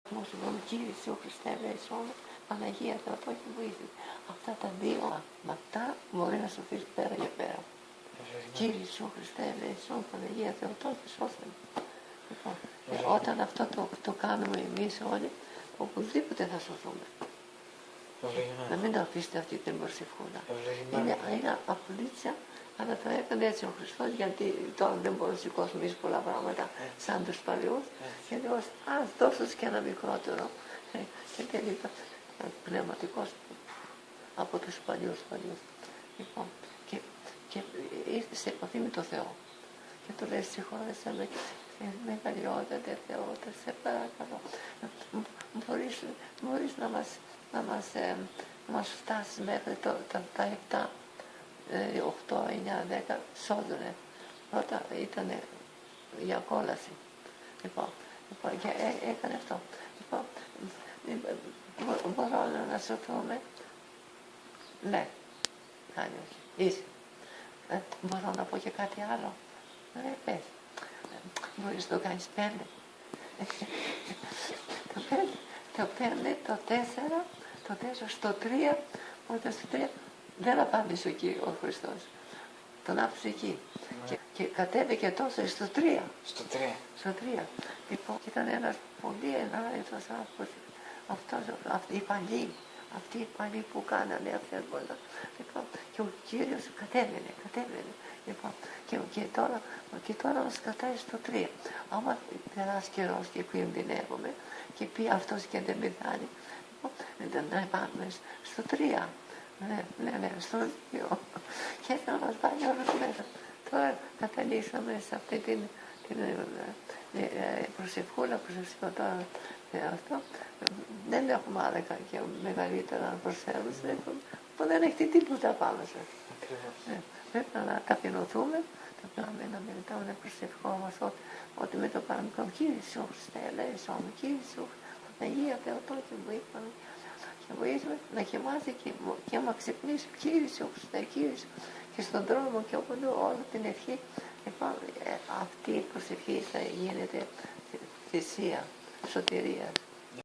Μου σου πούμε, Κύριε Ιησού Χριστέ, ελέησόν με, Παναγία Θεοτό και βοήθησε. Αυτά τα δύο, με αυτά μπορεί να σωθείς πέρα για πέρα. Κύριε Ιησού Χριστέ, ελέησόν, Παναγία Θεοτό και σώστε με. Λοιπόν, όταν αυτό το κάνουμε εμείς όλοι, οπουδήποτε θα σωθούμε. Να μην το αφήσετε αυτή την προσευχούλα. Είναι απολύτια, αλλά το έκανε έτσι ο Χριστός, γιατί τώρα δεν μπορούμε να σηκώσουμε εμείς πολλά πράγματα σαν τους παλιούς. Και λέω, ας δώσω και ένα μικρότερο. Και τελικά πνευματικός από τους παλιούς. Λοιπόν, και ήρθε σε επαφή με το Θεό. Και του λέει, συγχώρεσέ με, μεγαλειότατε Θεότε, σε παρακαλώ. Μπορείς να μας φτάσεις μέχρι τα 7, 8, 9, 10 σώζουνε. Πρώτα ήταν για κόλαση. Λοιπόν, και έκανε αυτό. Λοιπόν, μπορώ να σωθούμε. Ναι, κάνει όχι. Είσαι. Μπορώ να πω και κάτι άλλο. Πες. Μπορείς να το κάνεις 5. Το 5, το 4, το 4 στο 3, όταν στο 3 δεν απάντησε ο Χριστός. Τον άφησε εκεί. Και κατέβηκε τόσο στο 3. Στο 3. Λοιπόν, ήταν ένας πολύ ενάρετος άνθρωπος. Αυτοί οι παλιοί που κάνανε αυτές όλα. Λοιπόν, και ο Κύριος κατέβαινε. Λοιπόν, και τώρα μας κρατάει στο 3. Άμα περάσει καιρός και κινδυνεύουμε και πει αυτός και δεν πεθάνει, λοιπόν, να πάμε στο 3. Ναι, στο 2. Και έτσι να μας βάλει όλους μέσα. Τώρα καταλήξαμε σε αυτή την προσευχούλα που σας είπα τώρα. Αυτό δεν έχουμε άλλα και μεγαλύτερα να προσφέρουμε, που δεν έχετε τίποτα πάνω σας. Πρέπει να ταπεινωθούμε, να μελετάμε, να προσευχόμαστε ότι με το παραμικρό Κύριε Ιησού Χριστέ, ελέησόν με, Κύριε Ιησού, Παναγία Θεοτό και βοήθαμε. Και βοήθαμε να κοιμάσαι και άμα ξυπνήσει, Κύριε Ιησού Χριστέ, Κύριε Ιησού, και στον δρόμο και όπου όλη την ευχή, λοιπόν, αυτή η προσευχή θα γίνεται θυσία σωτηρίας.